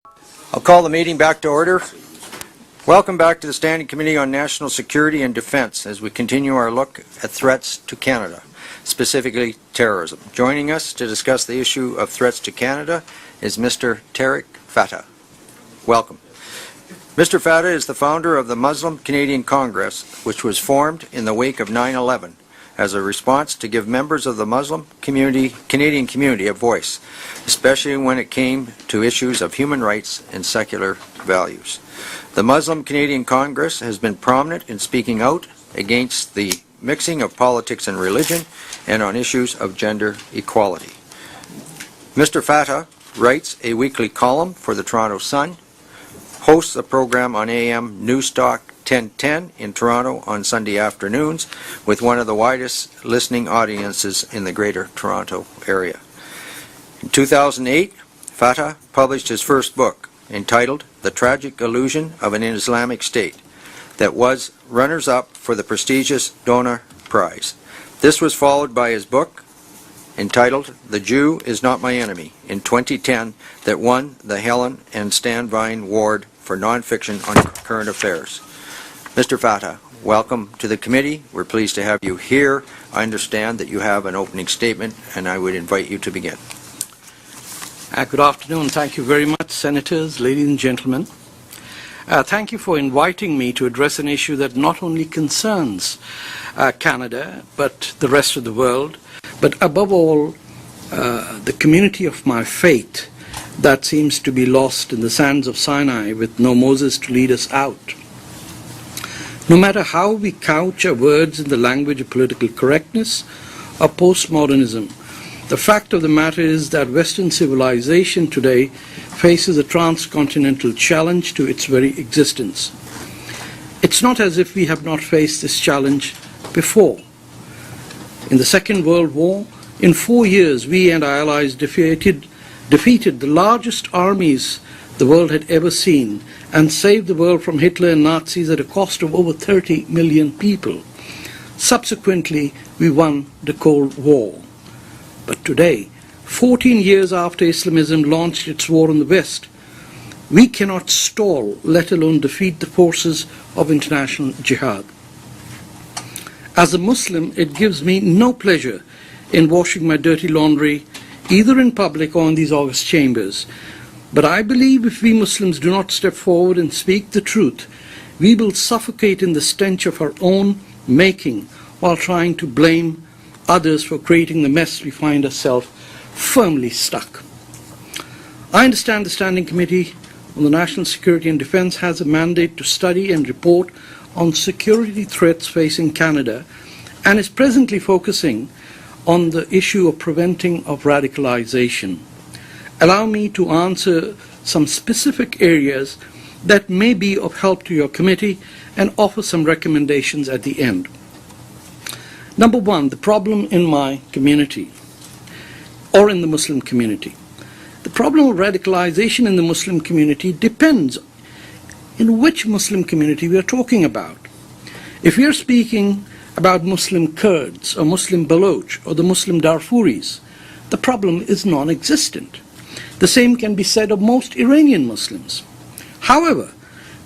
I'll call the meeting back to order. Welcome back to the Standing Committee on National Security and Defence as we continue our look at threats to Canada, specifically terrorism. Joining us to discuss the issue of threats to Canada is Mr. Tarek Fatah. Welcome. Mr. Fatah is the founder of the Muslim Canadian Congress, which was formed in the wake of 9/11 as a response to give members of the Muslim Canadian community a voice, especially when it came to issues of human rights and secular values. The Muslim Canadian Congress has been prominent in speaking out against the mixing of politics and religion and on issues of gender equality. Mr. Fatah writes a weekly column for the Toronto Sun, hosts a program on AM Newstalk 1010 in Toronto on Sunday afternoons with one of the widest listening audiences in the Greater Toronto Area. In 2008, Fatah published his first book entitled The Tragic Illusion of an Islamic State that was runners-up for the prestigious Donor Prize. This was followed by his book entitled The Jew is Not My Enemy in 2010 that won the Helen and Stan Vine Award for Nonfiction on Current Affairs. Mr. Fatah, welcome to the committee. We're pleased to have you here. I understand that you have an opening statement, and I would invite you to begin. Good afternoon. Thank you very much, Senators, ladies and gentlemen. Thank you for inviting me to address an issue that not only concerns Canada, but the rest of the world, but above all, the community of my faith that seems to be lost in the sands of Sinai with no Moses to lead us out. No matter how we couch our words in the language of political correctness or postmodernism, the fact of the matter is that Western civilization today faces a transcontinental challenge to its very existence. It's not as if we have not faced this challenge before. In the Second World War, in 4 years, we and our allies defeated the largest armies the world had ever seen and saved the world from Hitler and Nazis at a cost of over 30 million people. Subsequently, we won the Cold War. But today, 14 years after Islamism launched its war on the West, we cannot stall, let alone defeat the forces of international jihad. As a Muslim, it gives me no pleasure in washing my dirty laundry, either in public or in these august chambers. But I believe if we Muslims do not step forward and speak the truth, we will suffocate in the stench of our own making while trying to blame others for creating the mess we find ourselves firmly stuck. I understand the Standing Committee on the National Security and Defence has a mandate to study and report on security threats facing Canada and is presently focusing on the issue of preventing of radicalization. Allow me to answer some specific areas that may be of help to your committee and offer some recommendations at the end. Number one, the problem in my community or in the Muslim community. The problem of radicalization in the Muslim community depends in which Muslim community we are talking about. If we are speaking about Muslim Kurds or Muslim Baloch or the Muslim Darfuris, the problem is non-existent. The same can be said of most Iranian Muslims. However,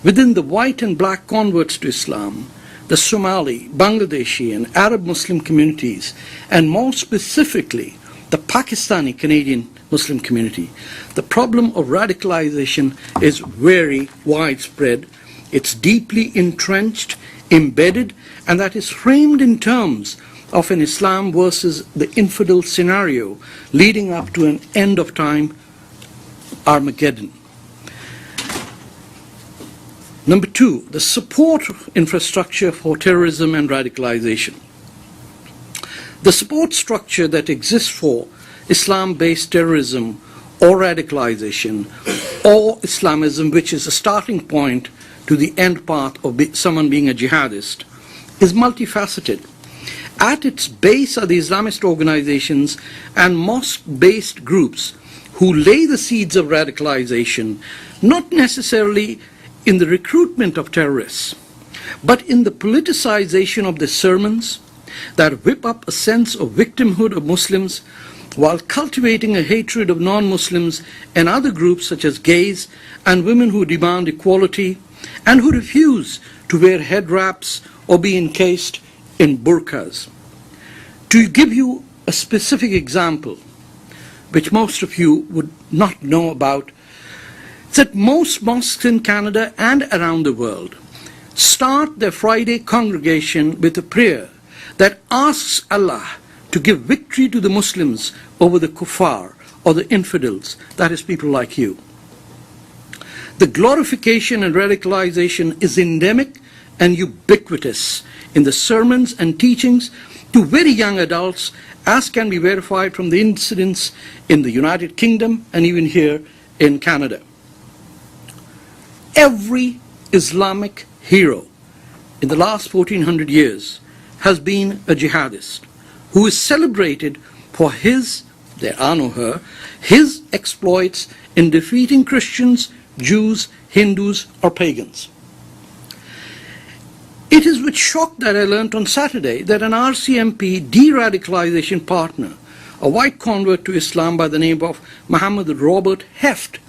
within the white and black converts to Islam, the Somali, Bangladeshi and Arab Muslim communities, and more specifically the Pakistani Canadian Muslim community, the problem of radicalization is very widespread. It's deeply entrenched, embedded, and that is framed in terms of an Islam versus the infidel scenario leading up to an end of time Armageddon. Number two, the support infrastructure for terrorism and radicalization. The support structure that exists for Islam-based terrorism or radicalization or Islamism, which is a starting point to the end part of someone being a jihadist, is multifaceted. At its base are the Islamist organizations and mosque-based groups who lay the seeds of radicalization, not necessarily in the recruitment of terrorists, but in the politicization of the sermons that whip up a sense of victimhood of Muslims while cultivating a hatred of non-Muslims and other groups such as gays and women who demand equality and who refuse to wear head wraps or be encased in burqas. To give you a specific example, which most of you would not know about, is that most mosques in Canada and around the world start their Friday congregation with a prayer that asks Allah to give victory to the Muslims over the kuffar or the infidels, that is people like you. The glorification and radicalization is endemic and ubiquitous in the sermons and teachings to very young adults, as can be verified from the incidents in the United Kingdom and even here in Canada. Every Islamic hero in the last 1400 years has been a jihadist who is celebrated for his, there are no her, his exploits in defeating Christians, Jews, Hindus, or pagans. It is with shock that I learnt on Saturday that an RCMP de-radicalization partner, a white convert to Islam by the name of Muhammad Robert Heft,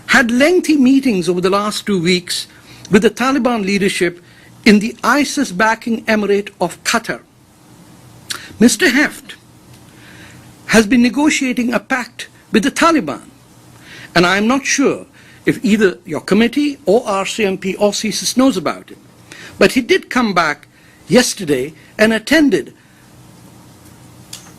had lengthy meetings over the last 2 weeks with the Taliban leadership in the ISIS-backing Emirate of Qatar. Mr. Heft has been negotiating a pact with the Taliban, and I am not sure if either your committee or RCMP or CSIS knows about it. But he did come back yesterday and attended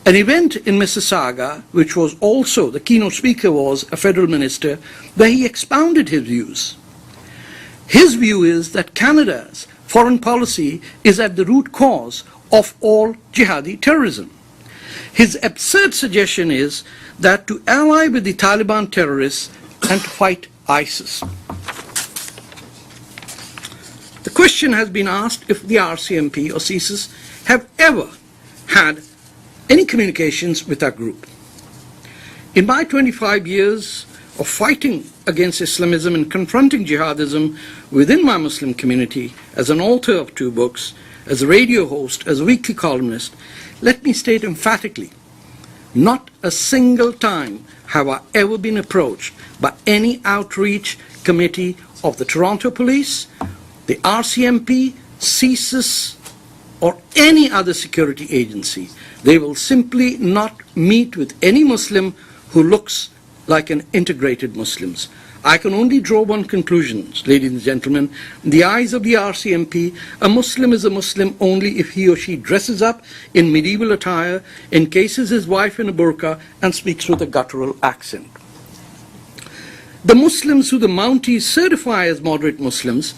an event in Mississauga, which was also, the keynote speaker was a federal minister, where he expounded his views. His view is that Canada's foreign policy is at the root cause of all jihadi terrorism. His absurd suggestion is that to ally with the Taliban terrorists and to fight ISIS. The question has been asked if the RCMP or CSIS have ever had any communications with that group. In my 25 years of fighting against Islamism and confronting jihadism within my Muslim community, as an author of 2 books, as a radio host, as a weekly columnist, let me state emphatically, not a single time have I ever been approached by any outreach committee of the Toronto Police, the RCMP, CSIS, or any other security agency. They will simply not meet with any Muslim who looks like an integrated Muslim. I can only draw one conclusion, ladies and gentlemen. In the eyes of the RCMP, a Muslim is a Muslim only if he or she dresses up in medieval attire, encases his wife in a burqa, and speaks with a guttural accent. The Muslims who the Mounties certify as moderate Muslims,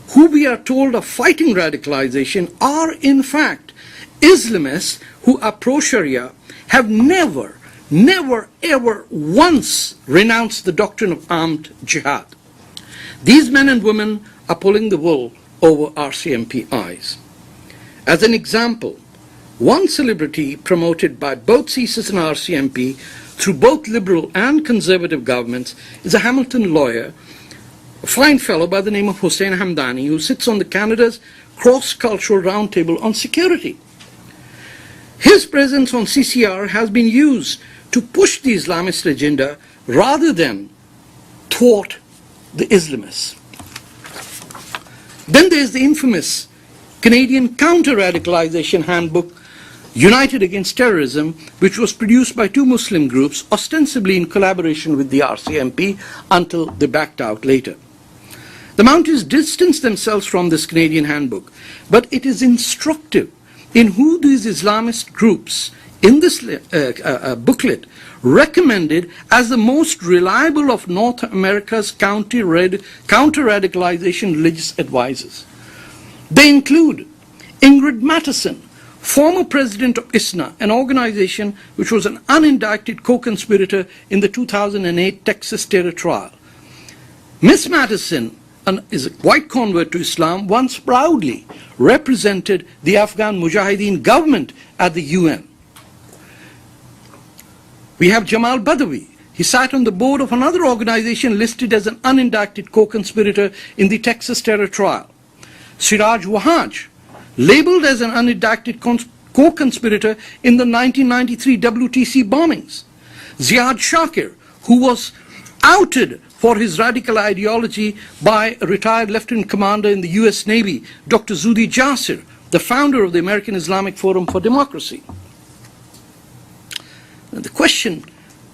who we are told are fighting radicalization, are in fact Islamists who are pro-Sharia, have never, ever once renounced the doctrine of armed jihad. These men and women are pulling the wool over RCMP eyes. As an example, one celebrity promoted by both CSIS and RCMP through both liberal and conservative governments is a Hamilton lawyer, a fine fellow by the name of Hussein Hamdani, who sits on the Canada's Cross-Cultural Roundtable on Security. His presence on CCR has been used to push the Islamist agenda rather than thwart the Islamists. Then there's the infamous Canadian Counter-Radicalization Handbook, United Against Terrorism, which was produced by 2 Muslim groups, ostensibly in collaboration with the RCMP, until they backed out later. The Mounties distanced themselves from this Canadian handbook, but it is instructive in who these Islamist groups in this booklet recommended as the most reliable of North America's counter-radicalization religious advisors. They include Ingrid Mattison, former president of ISNA, an organization which was an unindicted co-conspirator in the 2008 Texas terror trial. Ms. Mattison is a white convert to Islam, once proudly represented the Afghan Mujahideen government at the UN. We have Jamal Badawi. He sat on the board of another organization listed as an unindicted co-conspirator in the Texas terror trial. Siraj Wahaj, labeled as an unindicted co-conspirator in the 1993 WTC bombings. Ziad Shakir, who was outed for his radical ideology by a retired lieutenant commander in the US Navy, Dr. Zudi Jasser, the founder of the American Islamic Forum for Democracy. The question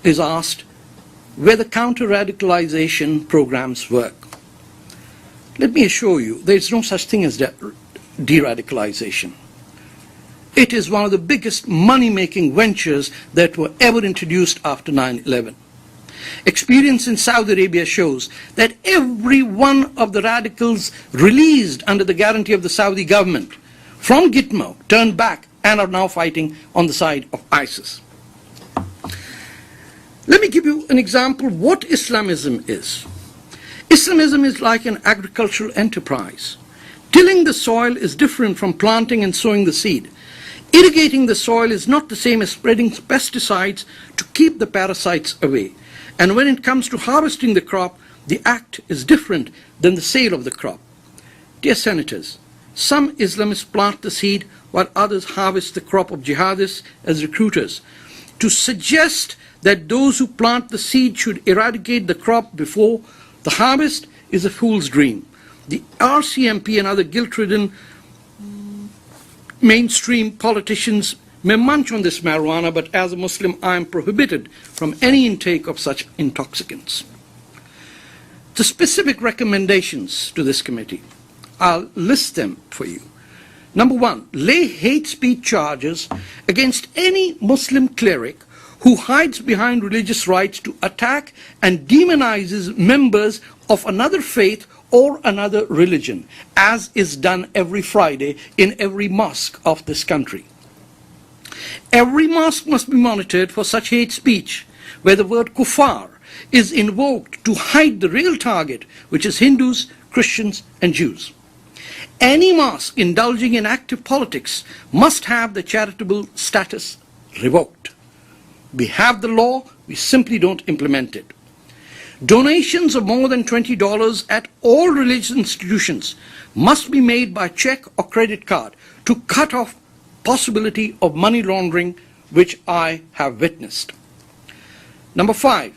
is asked whether counter-radicalization programs work. Let me assure you, there is no such thing as de-radicalization. It is one of the biggest money-making ventures that were ever introduced after 9/11. Experience in Saudi Arabia shows that every one of the radicals released under the guarantee of the Saudi government from Gitmo turned back and are now fighting on the side of ISIS. Let me give you an example of what Islamism is. Islamism is like an agricultural enterprise. Tilling the soil is different from planting and sowing the seed. Irrigating the soil is not the same as spreading pesticides to keep the parasites away. And when it comes to harvesting the crop, the act is different than the sale of the crop. Dear Senators, some Islamists plant the seed while others harvest the crop of jihadists as recruiters. To suggest that those who plant the seed should eradicate the crop before the harvest is a fool's dream. The RCMP and other guilt-ridden mainstream politicians may munch on this marijuana, but as a Muslim, I am prohibited from any intake of such intoxicants. The specific recommendations to this committee, I'll list them for you. Number one, lay hate speech charges against any Muslim cleric who hides behind religious rights to attack and demonizes members of another faith or another religion, as is done every Friday in every mosque of this country. Every mosque must be monitored for such hate speech, where the word kuffar is invoked to hide the real target, which is Hindus, Christians, and Jews. Any mosque indulging in active politics must have the charitable status revoked. We have the law, we simply don't implement it. Donations of more than $20 at all religious institutions must be made by check or credit card to cut off possibility of money laundering, which I have witnessed. Number 5,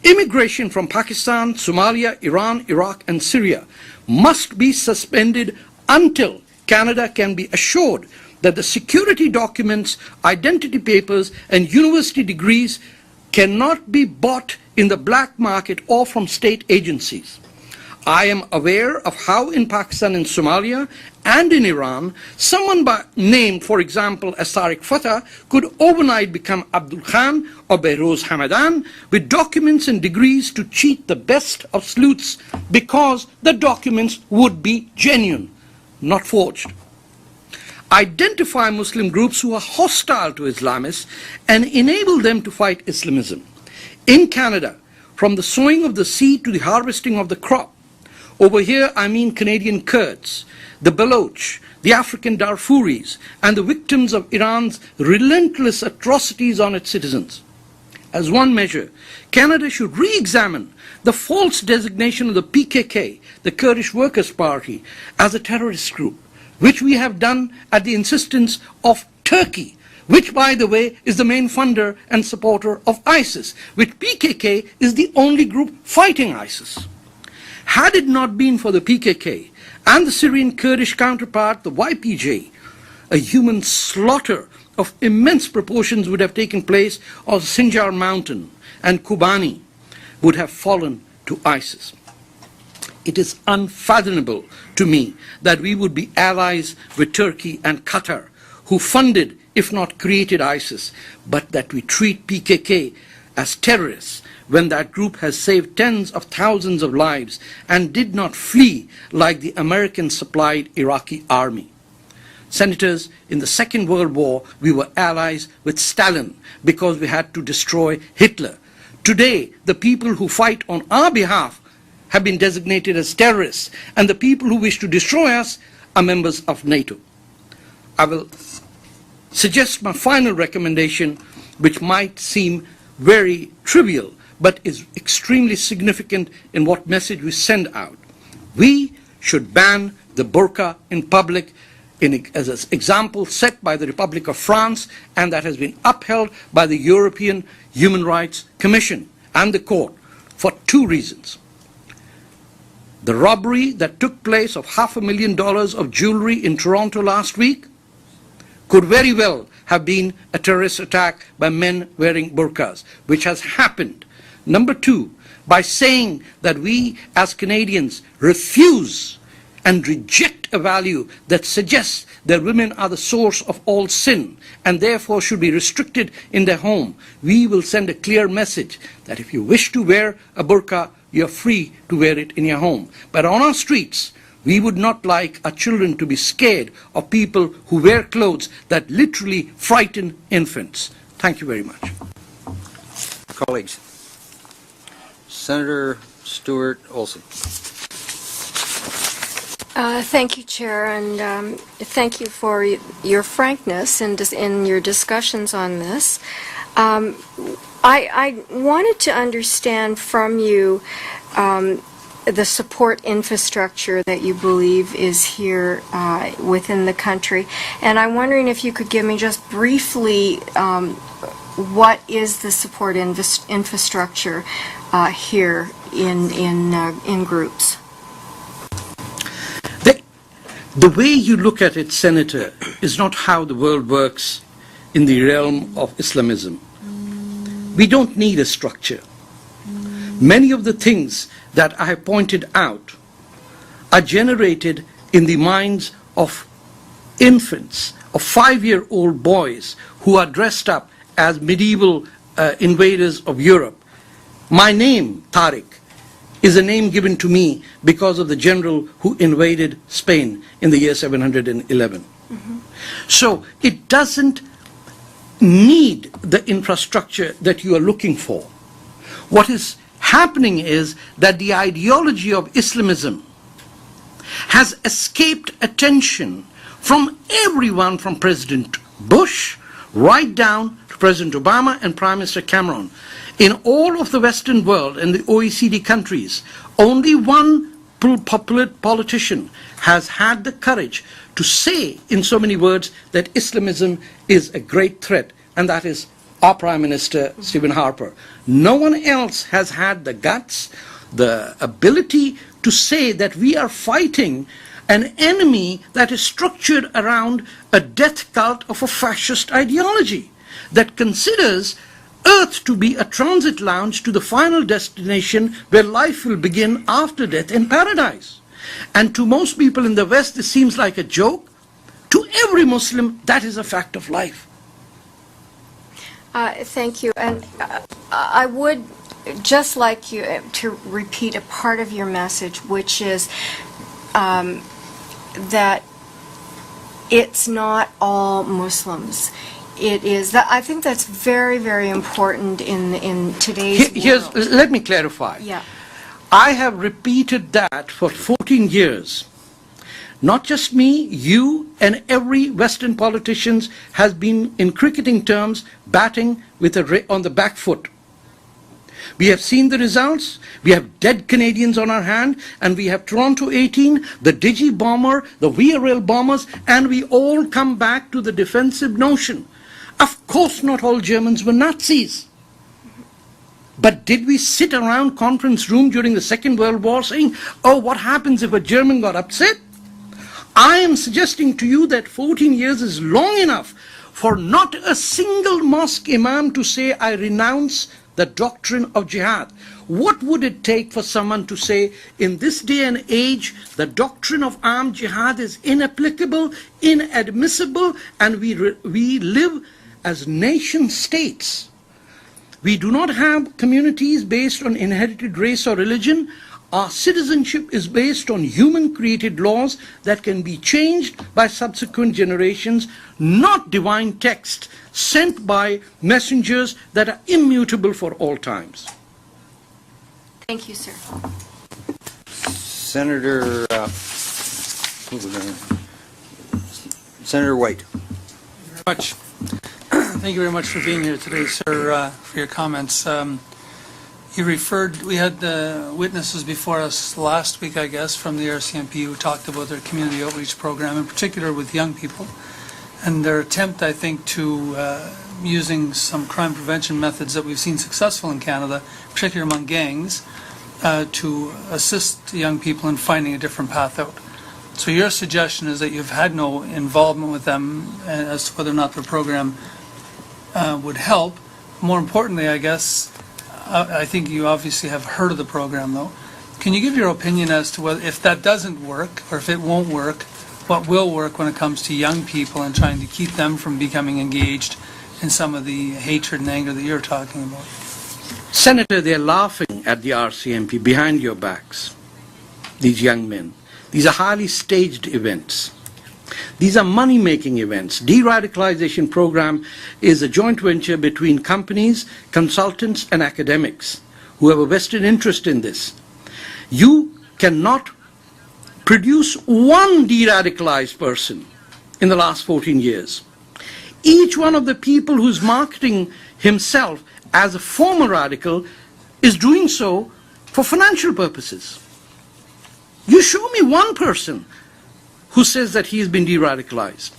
immigration from Pakistan, Somalia, Iran, Iraq, and Syria must be suspended until Canada can be assured that the security documents, identity papers, and university degrees cannot be bought in the black market or from state agencies. I am aware of how in Pakistan and Somalia and in Iran, someone named, for example, as Tarek Fatah could overnight become Abdul Khan or Behrouz Hamadan with documents and degrees to cheat the best of sleuths because the documents would be genuine, not forged. Identify Muslim groups who are hostile to Islamists and enable them to fight Islamism. In Canada, from the sowing of the seed to the harvesting of the crop, over here I mean Canadian Kurds, the Baloch, the African Darfuris, and the victims of Iran's relentless atrocities on its citizens. As one measure, Canada should re-examine the false designation of the PKK, the Kurdish Workers' Party, as a terrorist group, which we have done at the insistence of Turkey, which, by the way, is the main funder and supporter of ISIS, which PKK is the only group fighting ISIS. Had it not been for the PKK and the Syrian Kurdish counterpart, the YPJ, a human slaughter of immense proportions would have taken place on Sinjar Mountain, and Kobani would have fallen to ISIS. It is unfathomable to me that we would be allies with Turkey and Qatar, who funded, if not created, ISIS, but that we treat PKK as terrorists when that group has saved tens of thousands of lives and did not flee like the American-supplied Iraqi army. Senators, in the Second World War, we were allies with Stalin because we had to destroy Hitler. Today, the people who fight on our behalf have been designated as terrorists, and the people who wish to destroy us are members of NATO. I will suggest my final recommendation, which might seem very trivial, but is extremely significant in what message we send out. We should ban the burqa in public as an example set by the Republic of France, and that has been upheld by the European Human Rights Commission and the court for two reasons. The robbery that took place of $500,000 of jewelry in Toronto last week could very well have been a terrorist attack by men wearing burqas, which has happened. Number two, by saying that we as Canadians refuse and reject a value that suggests that women are the source of all sin and therefore should be restricted in their home, we will send a clear message that if you wish to wear a burqa, you're free to wear it in your home. But on our streets, we would not like our children to be scared of people who wear clothes that literally frighten infants. Thank you very much. Colleagues. Senator Stewart Olson. Thank you, Chair, and thank you for your frankness in your discussions on this. I wanted to understand from you the support infrastructure that you believe is here within the country, and I'm wondering if you could give me just briefly what is the support infrastructure here in groups. The way you look at it, Senator, is not how the world works in the realm of Islamism. We don't need a structure. Many of the things that I have pointed out are generated in the minds of infants, of 5-year-old boys who are dressed up as medieval invaders of Europe. My name, Tarek, is a name given to me because of the general who invaded Spain in the year 711. Mm-hmm. So it doesn't need the infrastructure that you are looking for. What is happening is that the ideology of Islamism has escaped attention from everyone, from President Bush right down to President Obama and Prime Minister Cameron. In all of the Western world and the OECD countries, only one politician has had the courage to say in so many words that Islamism is a great threat, and that is our Prime Minister, Stephen Harper. No one else has had the guts, the ability to say that we are fighting an enemy that is structured around a death cult of a fascist ideology that considers Earth to be a transit lounge to the final destination where life will begin after death in paradise. And to most people in the West, this seems like a joke. To every Muslim, that is a fact of life. Thank you. And I would just like you to repeat a part of your message, which is that it's not all Muslims. It is that I think that's very, very important in today's world. Let me clarify. Yeah. I have repeated that for 14 years. Not just me, you and every Western politician has been, in cricketing terms, batting with on the back foot. We have seen the results. We have dead Canadians on our hand, and we have Toronto 18, the Digi bomber, the VRL bombers, and we all come back to the defensive notion. Of course not all Germans were Nazis. But did we sit around conference room during the Second World War saying, oh, what happens if a German got upset? I am suggesting to you that 14 years is long enough for not a single mosque imam to say, I renounce the doctrine of jihad. What would it take for someone to say, in this day and age, the doctrine of armed jihad is inapplicable, inadmissible, and we live as nation states. We do not have communities based on inherited race or religion. Our citizenship is based on human-created laws that can be changed by subsequent generations, not divine text sent by messengers that are immutable for all times. Thank you, sir. Senator White. Thank you very much for being here today, sir, for your comments. You referred, we had witnesses before us last week, I guess, from the RCMP who talked about their community outreach program, in particular with young people, and their attempt, I think, to using some crime prevention methods that we've seen successful in Canada, particularly among gangs, to assist young people in finding a different path out. So your suggestion is that you've had no involvement with them as to whether or not their program would help. More importantly, I guess, I think you obviously have heard of the program, though. Can you give your opinion as to whether, if that doesn't work, or if it won't work, what will work when it comes to young people and trying to keep them from becoming engaged in some of the hatred and anger that you're talking about? Senator, they're laughing at the RCMP behind your backs, these young men. These are highly staged events. These are money-making events. De-radicalization program is a joint venture between companies, consultants, and academics who have a vested interest in this. You cannot produce one de-radicalized person in the last 14 years. Each one of the people who's marketing himself as a former radical is doing so for financial purposes. You show me one person who says that he has been de-radicalized.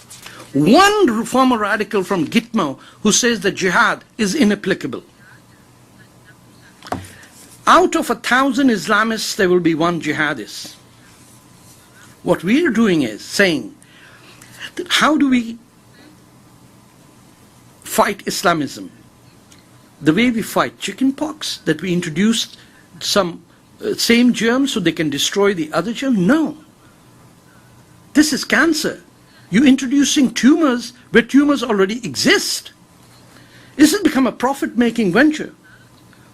One former radical from Gitmo who says that jihad is inapplicable. Out of 1,000 Islamists, there will be one jihadist. What we are doing is saying that how do we fight Islamism? The way we fight chickenpox, that we introduce some same germs so they can destroy the other germ? No. This is cancer. You're introducing tumors where tumors already exist. This has become a profit-making venture.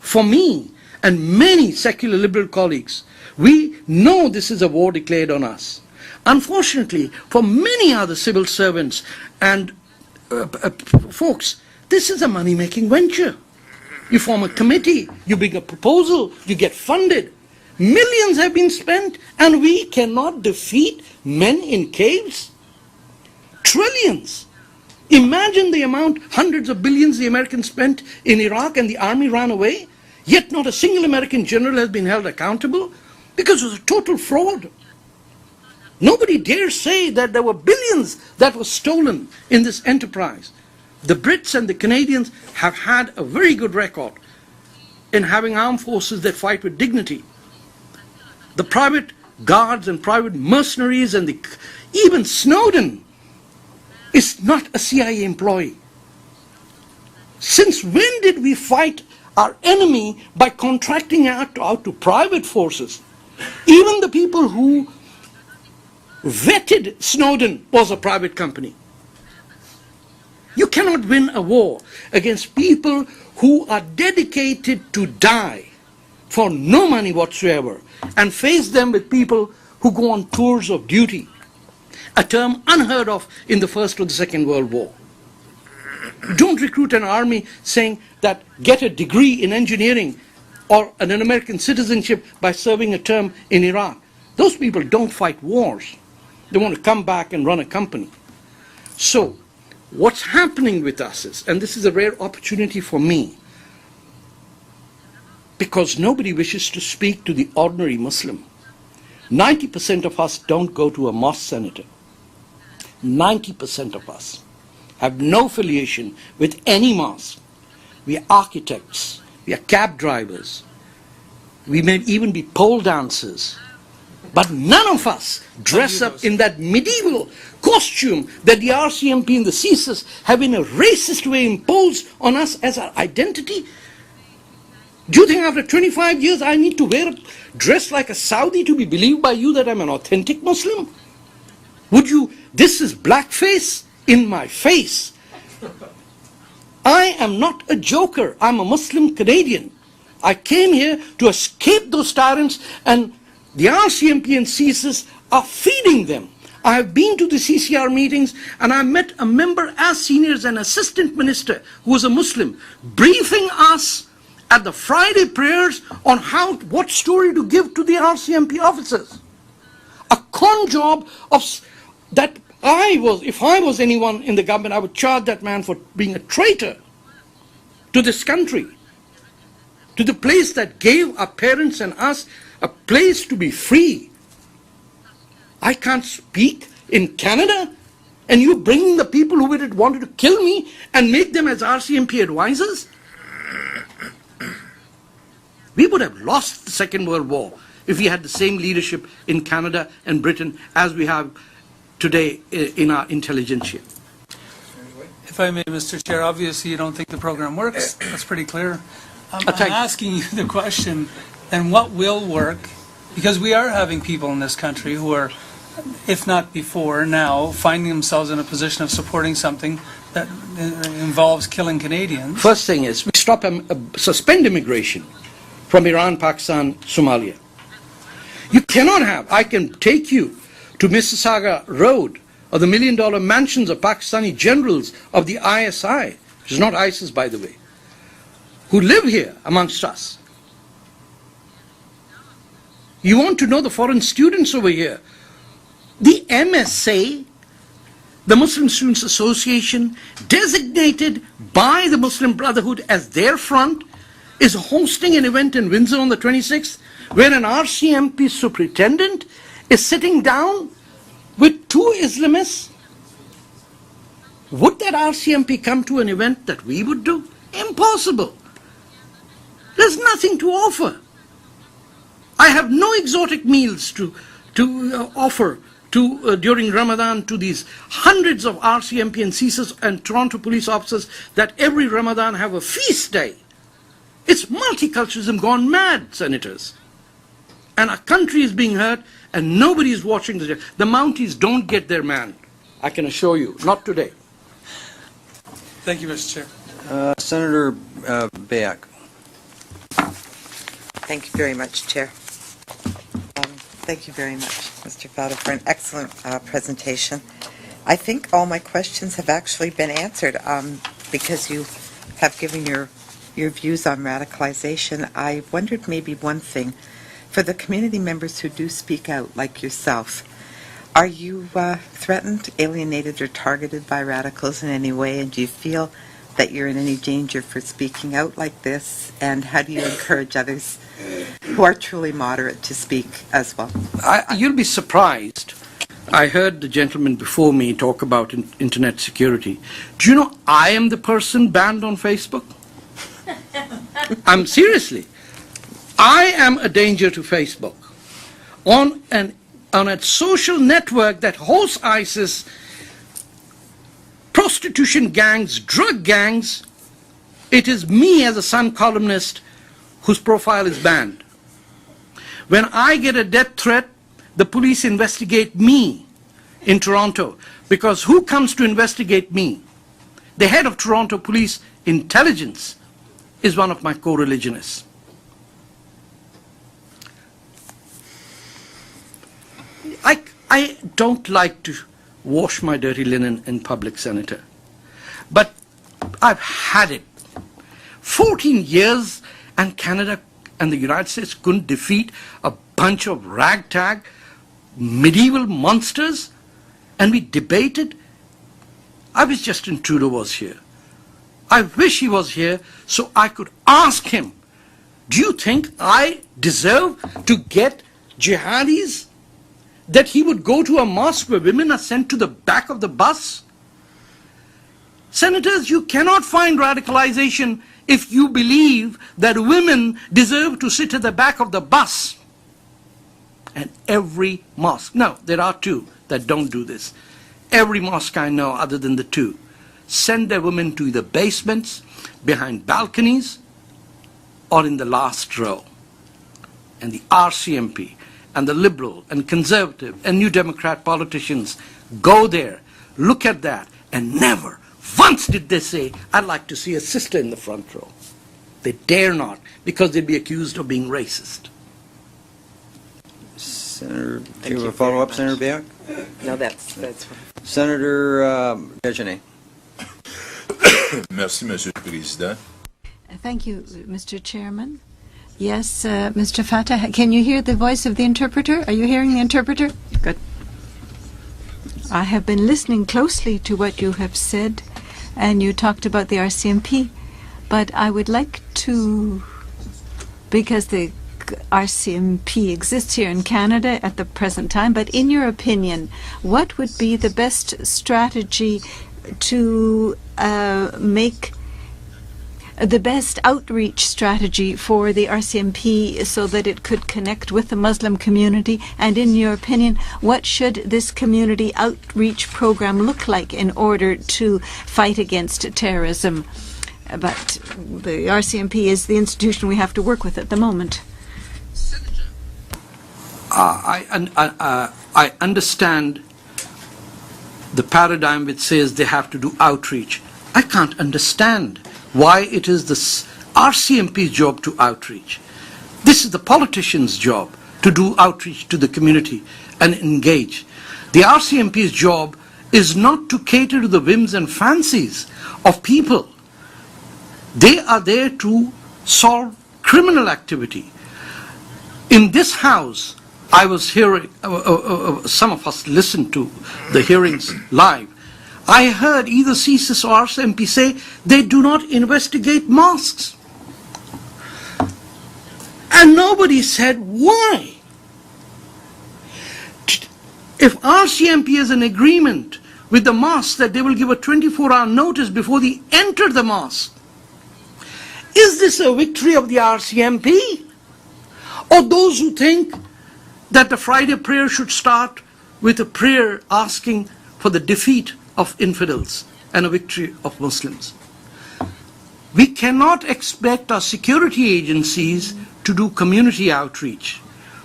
For me and many secular liberal colleagues, we know this is a war declared on us. Unfortunately, for many other civil servants and folks, this is a money-making venture. You form a committee, you bring a proposal, you get funded. Millions have been spent, and we cannot defeat men in caves? Trillions. Imagine the amount, hundreds of billions the Americans spent in Iraq and the army ran away, yet not a single American general has been held accountable because it was a total fraud. Nobody dares say that there were billions that were stolen in this enterprise. The Brits and the Canadians have had a very good record in having armed forces that fight with dignity. The private guards and private mercenaries and even Snowden is not a CIA employee. Since when did we fight our enemy by contracting out to private forces? Even the people who vetted Snowden was a private company. You cannot win a war against people who are dedicated to die for no money whatsoever and face them with people who go on tours of duty, a term unheard of in the First or the Second World War. Don't recruit an army saying that get a degree in engineering or an American citizenship by serving a term in Iraq. Those people don't fight wars. They want to come back and run a company. So, what's happening with us is, and this is a rare opportunity for me, because nobody wishes to speak to the ordinary Muslim. 90% of us don't go to a mosque, Senator. 90% of us have no affiliation with any mosque. We are architects, we are cab drivers, we may even be pole dancers, but none of us dress up in that medieval costume that the RCMP and the CSIS have in a racist way imposed on us as our identity. Do you think after 25 years I need to dress like a Saudi to be believed by you that I'm an authentic Muslim? Would you, this is blackface in my face. I am not a joker, I'm a Muslim Canadian. I came here to escape those tyrants, and the RCMP and CSIS are feeding them. I have been to the CCR meetings and I met a member as senior as an assistant minister who was a Muslim, briefing us at the Friday prayers on what story to give to the RCMP officers. A con job of that if I was anyone in the government, I would charge that man for being a traitor to this country. to the place that gave our parents and us a place to be free. I can't speak in Canada, and you bring the people who wanted to kill me and make them as RCMP advisors? We would have lost the Second World War if we had the same leadership in Canada and Britain as we have today in our intelligentsia. If I may, Mr. Chair, obviously you don't think the program works. That's pretty clear. I'm thank you. asking you the question, then what will work? Because we are having people in this country who are, if not before, now finding themselves in a position of supporting something that involves killing Canadians. First thing is, we suspend immigration from Iran, Pakistan, Somalia. You cannot have, I can take you to Mississauga Road, or the $1 million mansions of Pakistani generals of the ISI, which is not ISIS, by the way, who live here amongst us. You want to know the foreign students over here? The MSA, the Muslim Students Association, designated by the Muslim Brotherhood as their front, is hosting an event in Windsor on the 26th, where an RCMP superintendent is sitting down with 2 Islamists. Would that RCMP come to an event that we would do? Impossible. There's nothing to offer. I have no exotic meals to offer during Ramadan to these hundreds of RCMP and CSIS and Toronto police officers that every Ramadan have a feast day. It's multiculturalism gone mad, senators. And our country is being hurt and nobody is watching the Mounties don't get their man. I can assure you, not today. Thank you, Mr. Chair. Senator Beck. Thank you very much, Chair. Thank you very much, Mr. Fatah, for an excellent presentation. I think all my questions have actually been answered because you have given your views on radicalization. I wondered maybe one thing. For the community members who do speak out, like yourself, are you threatened, alienated, or targeted by radicals in any way? And do you feel that you're in any danger for speaking out like this? And how do you encourage others who are truly moderate to speak as well? You'll be surprised. I heard the gentleman before me talk about internet security. Do you know I am the person banned on Facebook? Seriously. I am a danger to Facebook. On a social network that hosts ISIS, prostitution gangs, drug gangs, it is me as a Sun columnist whose profile is banned. When I get a death threat, the police investigate me in Toronto. Because who comes to investigate me? The head of Toronto Police Intelligence is one of my co-religionists. I don't like to wash my dirty linen in public, Senator. But I've had it. 14 years and Canada and the United States couldn't defeat a bunch of ragtag medieval monsters, and we debated. I wish Justin Trudeau was here. I wish he was here so I could ask him, do you think I deserve to get jihadis? That he would go to a mosque where women are sent to the back of the bus? Senators, you cannot find radicalization if you believe that women deserve to sit at the back of the bus. And every mosque, no, there are 2 that don't do this. Every mosque I know, other than the 2, send their women to either basements, behind balconies, or in the last row. And the RCMP and the Liberal and Conservative and New Democrat politicians go there, look at that, and never once did they say, I'd like to see a sister in the front row. They dare not, because they'd be accused of being racist. Senator, do you have a follow-up, Senator Beck? No, that's fine. Senator Dejanay. Merci, Monsieur le Président. Thank you, Mr. Chairman. Yes, Mr. Fatah, can you hear the voice of the interpreter? Are you hearing the interpreter? Good. I have been listening closely to what you have said, and you talked about the RCMP, but I would like to because the RCMP exists here in Canada at the present time, but in your opinion, what would be the best strategy to make the best outreach strategy for the RCMP so that it could connect with the Muslim community? And in your opinion, what should this community outreach program look like in order to fight against terrorism? But the RCMP is the institution we have to work with at the moment. I understand the paradigm which says they have to do outreach. I can't understand why it is the RCMP's job to outreach. This is the politician's job to do outreach to the community and engage. The RCMP's job is not to cater to the whims and fancies of people. They are there to solve criminal activity. In this house, I was hearing, some of us listened to the hearings live. I heard either CSIS or RCMP say they do not investigate mosques. And nobody said why. If RCMP has an agreement with the mosque that they will give a 24-hour notice before they enter the mosque, is this a victory of the RCMP? Or those who think that the Friday prayer should start with a prayer asking for the defeat of infidels and a victory of Muslims? We cannot expect our security agencies to do community outreach.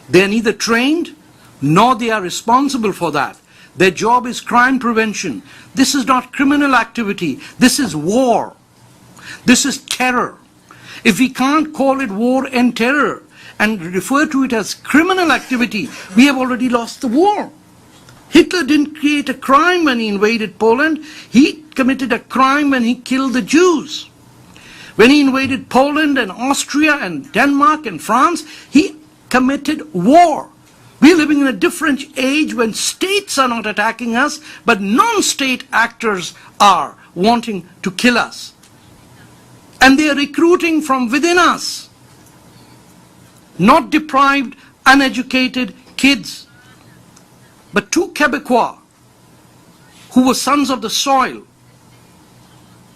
They are neither trained nor they are responsible for that. Their job is crime prevention. This is not criminal activity. This is war. This is terror. If we can't call it war and terror and refer to it as criminal activity, we have already lost the war. Hitler didn't create a crime when he invaded Poland. He committed a crime when he killed the Jews. When he invaded Poland and Austria and Denmark and France, he committed war. We're living in a different age when states are not attacking us, but non-state actors are wanting to kill us. And they are recruiting from within us. Not deprived, uneducated kids, but two Quebecois who were sons of the soil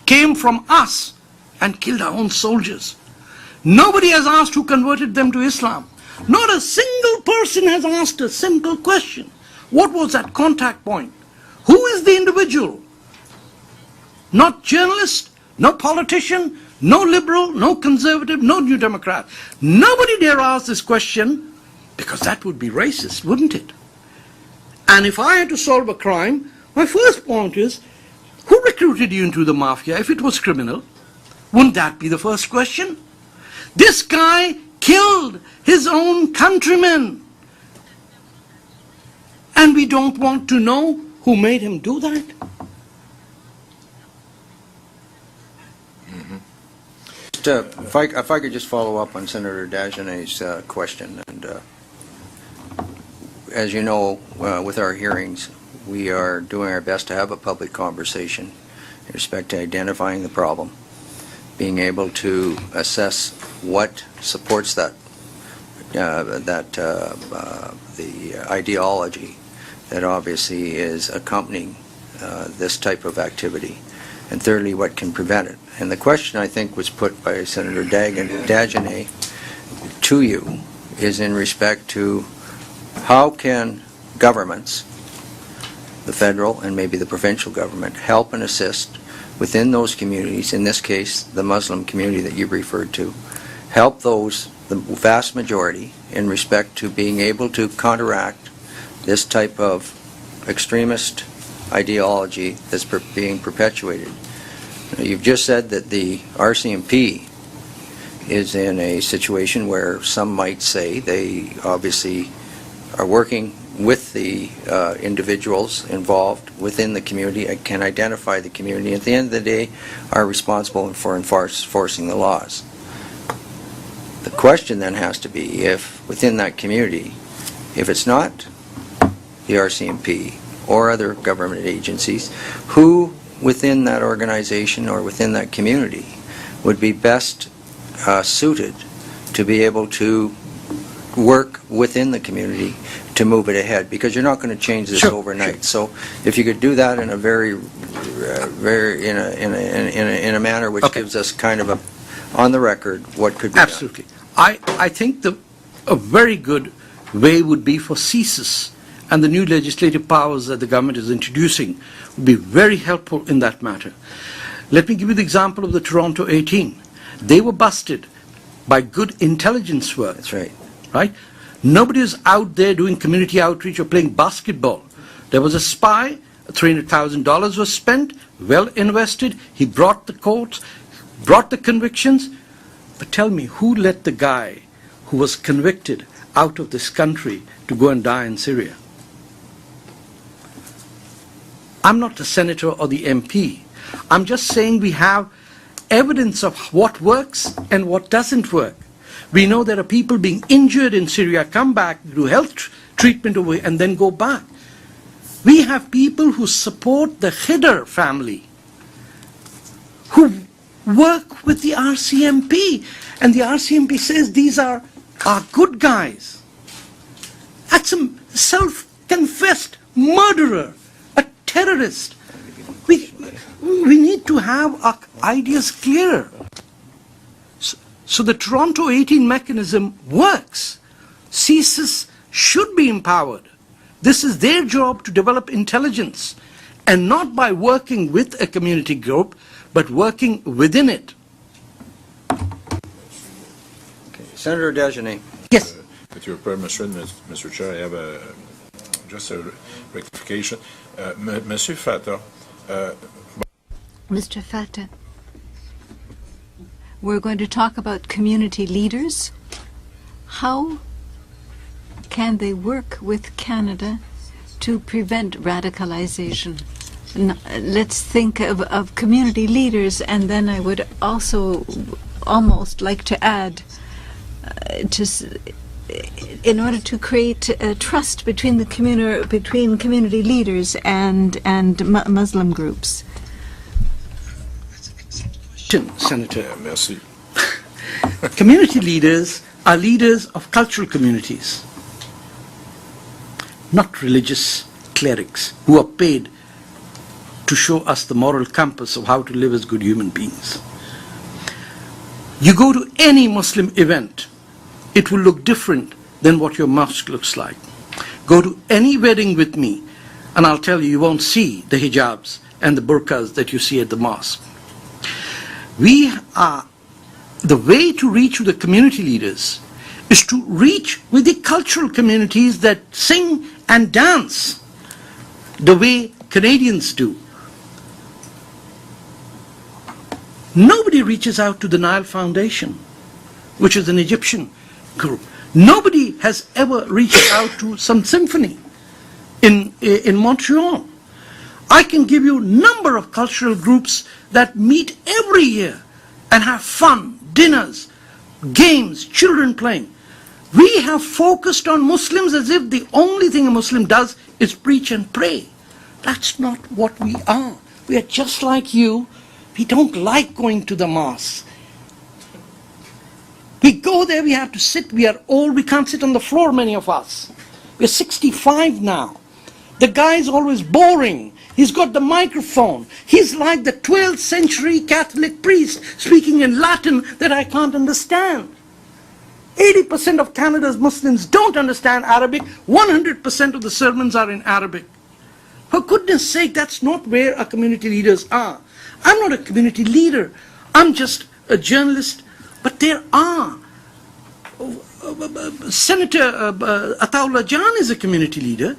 came from us and killed our own soldiers. Nobody has asked who converted them to Islam. Not a single person has asked a simple question. What was that contact point? Who is the individual? Not journalist, no politician, no liberal, no conservative, no New Democrat. Nobody dare ask this question because that would be racist, wouldn't it? And if I had to solve a crime, my first point is, who recruited you into the mafia if it was criminal? Wouldn't that be the first question? This guy killed his own countrymen. And we don't want to know who made him do that? If I could just follow up on Senator Dagenet's question. And as you know, with our hearings, we are doing our best to have a public conversation in respect to identifying the problem, being able to assess what supports that, the ideology that obviously is accompanying this type of activity, and thirdly, what can prevent it. And the question, I think, was put by Senator Dagenet to you is in respect to how can governments, the federal and maybe the provincial government, help and assist within those communities, in this case, the Muslim community that you referred to, help those, the vast majority, in respect to being able to counteract this type of extremist ideology that's being perpetuated. You've just said that the RCMP is in a situation where some might say they obviously are working with the individuals involved within the community and can identify the community. At the end of the day, are responsible for enforcing the laws. The question then has to be, if within that community, if it's not the RCMP or other government agencies, who within that organization or within that community would be best suited to be able to work within the community to move it ahead, because you're not going to change this overnight. So if you could do that in a in a manner which gives us kind of a, on the record, what could be done. Absolutely. I think a very good way would be for CSIS and the new legislative powers that the government is introducing would be very helpful in that matter. Let me give you the example of the Toronto 18. They were busted by good intelligence work. That's right. Right? Nobody was out there doing community outreach or playing basketball. There was a spy, $300,000 was spent, well invested. He brought the courts, brought the convictions. But tell me, who let the guy who was convicted out of this country to go and die in Syria? I'm not the senator or the MP. I'm just saying we have evidence of what works and what doesn't work. We know there are people being injured in Syria, come back, do health treatment over and then go back. We have people who support the Khidr family, who work with the RCMP, and the RCMP says these are good guys. That's a self-confessed murderer, a terrorist. We need to have our ideas clear. So the Toronto 18 mechanism works. CSIS should be empowered. This is their job to develop intelligence, and not by working with a community group, but working within it. Okay. Senator Dejanay. Yes. With your permission, Mr. Chair, I have just a rectification. Monsieur Fatah, Mr. Fatah, we're going to talk about community leaders. How can they work with Canada to prevent radicalization? Let's think of community leaders, and then I would also almost like to add, in order to create trust between the community leaders and Muslim groups. Senator. merci. Community leaders are leaders of cultural communities, not religious clerics who are paid to show us the moral compass of how to live as good human beings. You go to any Muslim event, it will look different than what your mosque looks like. Go to any wedding with me, and I'll tell you, you won't see the hijabs and the burqas that you see at the mosque. The way to reach with the community leaders is to reach with the cultural communities that sing and dance the way Canadians do. Nobody reaches out to the Nile Foundation, which is an Egyptian group. Nobody has ever reached out to some symphony in Montreal. I can give you a number of cultural groups that meet every year and have fun, dinners, games, children playing. We have focused on Muslims as if the only thing a Muslim does is preach and pray. That's not what we are. We are just like you. We don't like going to the mosque. We go there, we have to sit, we are old, we can't sit on the floor, many of us. We're 65 now. The guy is always boring. He's got the microphone. He's like the 12th century Catholic priest speaking in Latin that I can't understand. 80% of Canada's Muslims don't understand Arabic. 100% of the sermons are in Arabic. For goodness sake, that's not where our community leaders are. I'm not a community leader. I'm just a journalist. But there are. Senator Ataullah Jan is a community leader.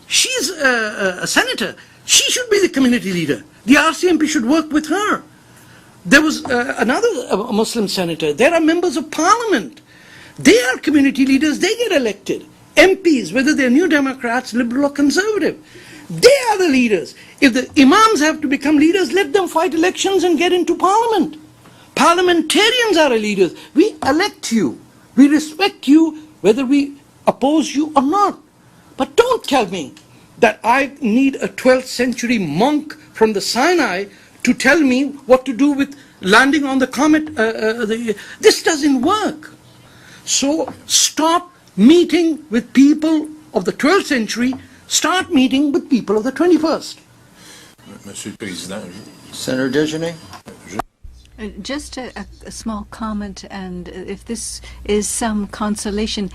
She's a senator. She should be the community leader. The RCMP should work with her. There was another Muslim senator. There are members of parliament. They are community leaders. They get elected. MPs, whether they're New Democrats, Liberal or Conservative. They are the leaders. If the imams have to become leaders, let them fight elections and get into parliament. Parliamentarians are leaders. We elect you. We respect you whether we oppose you or not. But don't tell me that I need a 12th century monk from the Sinai to tell me what to do with landing on the comet. This doesn't work. So stop meeting with people of the 12th century, start meeting with people of the 21st. Monsieur le Président, Senator Desjardins? Just a small comment, and if this is some consolation,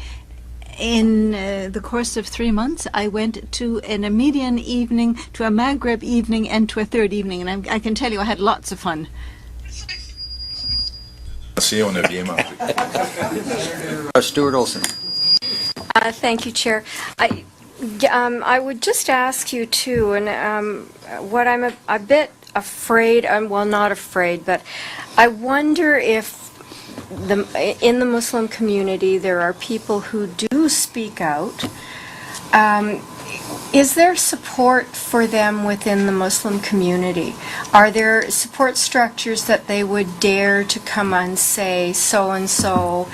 in the course of 3 months, I went to an Armenian evening, to a Maghreb evening, and to a third evening, and I can tell you I had lots of fun. on a bien mangé. Stuart Olson. Thank you, Chair. I would just ask you too, and what I'm a bit afraid, well, not afraid, but I wonder if in the Muslim community there are people who do speak out. Is there support for them within the Muslim community? Are there support structures that they would dare to come and say so-and-so?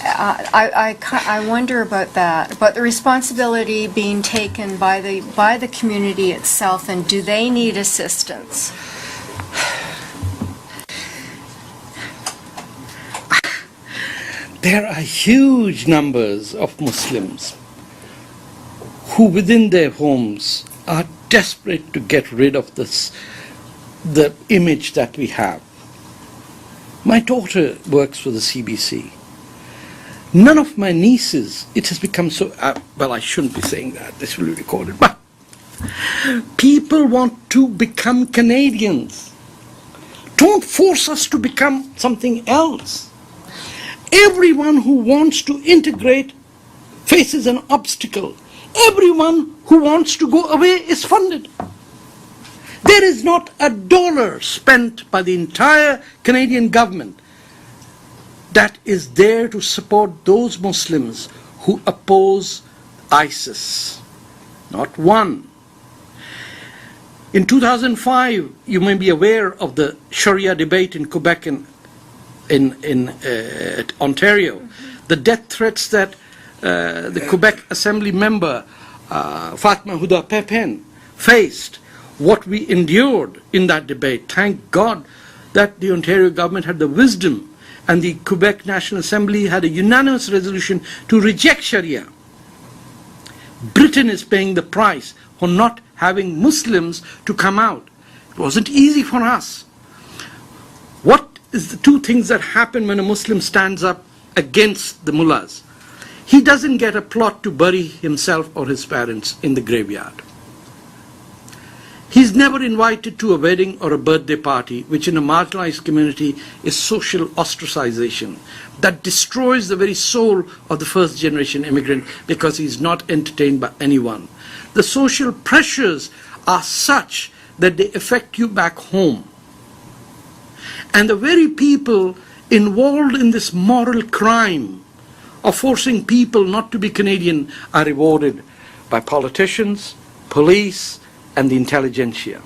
I wonder about that, about the responsibility being taken by the community itself, and do they need assistance? There are huge numbers of Muslims who within their homes are desperate to get rid of the image that we have. My daughter works for the CBC. None of my nieces, it has become so, well, I shouldn't be saying that, this will be recorded, but people want to become Canadians. Don't force us to become something else. Everyone who wants to integrate faces an obstacle. Everyone who wants to go away is funded. There is not a dollar spent by the entire Canadian government that is there to support those Muslims who oppose ISIS. Not one. In 2005, you may be aware of the Sharia debate in Quebec and in Ontario. The death threats that the Quebec Assembly member Fatma Huda Pepin faced, what we endured in that debate. Thank God that the Ontario government had the wisdom, and the Quebec National Assembly had a unanimous resolution to reject Sharia. Britain is paying the price for not having Muslims to come out. It wasn't easy for us. What is the two things that happen when a Muslim stands up against the mullahs? He doesn't get a plot to bury himself or his parents in the graveyard. He's never invited to a wedding or a birthday party, which in a marginalized community is social ostracization that destroys the very soul of the first generation immigrant because he's not entertained by anyone. The social pressures are such that they affect you back home. And the very people involved in this moral crime of forcing people not to be Canadian are rewarded by politicians, police, and the intelligentsia.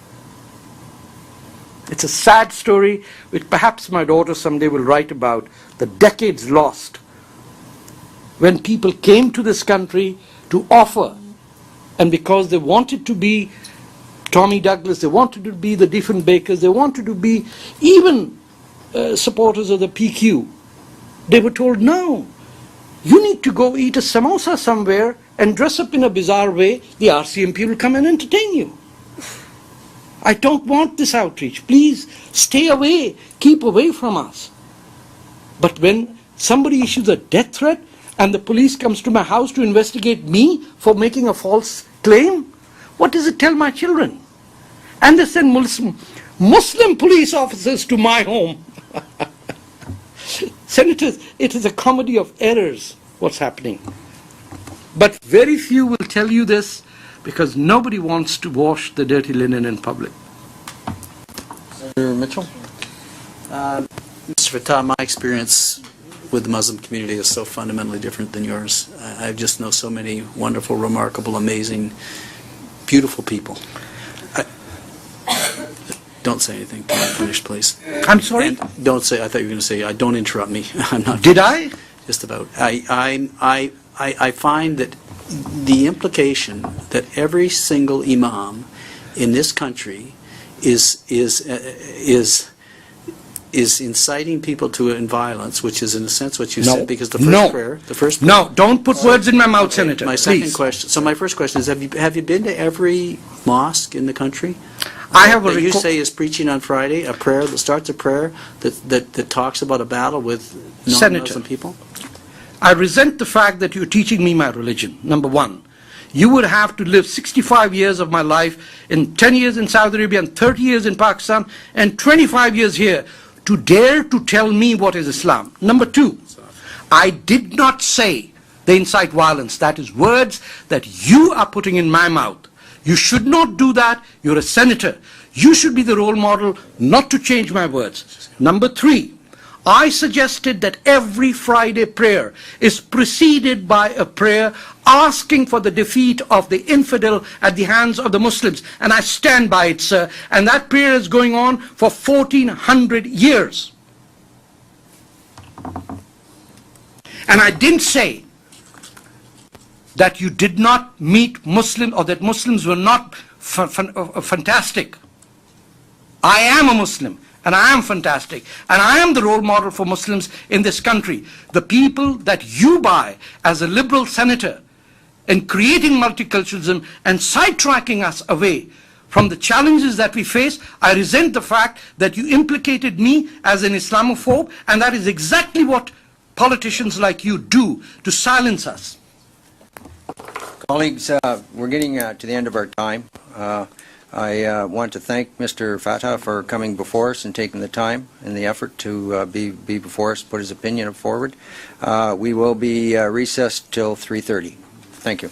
It's a sad story which perhaps my daughter someday will write about, the decades lost when people came to this country to offer, and because they wanted to be Tommy Douglas, they wanted to be the Diefenbakers, they wanted to be even supporters of the PQ, they were told, no, you need to go eat a samosa somewhere and dress up in a bizarre way, the RCMP will come and entertain you. I don't want this outreach. Please stay away, keep away from us. But when somebody issues a death threat and the police comes to my house to investigate me for making a false claim, what does it tell my children? And they send Muslim police officers to my home. Senators, it is a comedy of errors what's happening. But very few will tell you this because nobody wants to wash the dirty linen in public. Senator Mitchell? Mr. Fatah, my experience with the Muslim community is so fundamentally different than yours. I just know so many wonderful, remarkable, amazing, beautiful people. Don't say anything. Can I finish, please? I'm sorry? And don't say, I thought you were going to say, don't interrupt me. I'm not. Did I? Just about. I find that the implication that every single imam in this country is is inciting people to violence, which is in a sense what you No. said, because the No. first prayer. No, don't put words in my mouth, Senator, My second please. question. So my first question is: have you been to every mosque in the country? I have a that you reco- say is preaching on Friday, a prayer that starts a prayer that talks about a battle with Senator. non-Muslim people? I resent the fact that you're teaching me my religion, number one. You would have to live 65 years of my life, in 10 years in Saudi Arabia and 30 years in Pakistan and 25 years here to dare to tell me what is Islam. Number two, I did not say they incite violence. That is words that you are putting in my mouth. You should not do that. You're a senator. You should be the role model not to change my words. Number three, I suggested that every Friday prayer is preceded by a prayer asking for the defeat of the infidel at the hands of the Muslims. And I stand by it, sir. And that prayer is going on for 1400 years. And I didn't say that you did not meet Muslims or that Muslims were not fantastic. I am a Muslim. And I am fantastic. And I am the role model for Muslims in this country. The people that you buy as a liberal senator in creating multiculturalism and sidetracking us away from the challenges that we face, I resent the fact that you implicated me as an Islamophobe, and that is exactly what politicians like you do to silence us. Colleagues, we're getting to the end of our time. I want to thank Mr. Fatah for coming before us and taking the time and the effort to be before us, put his opinion forward. We will be recessed till 3:30. Thank you.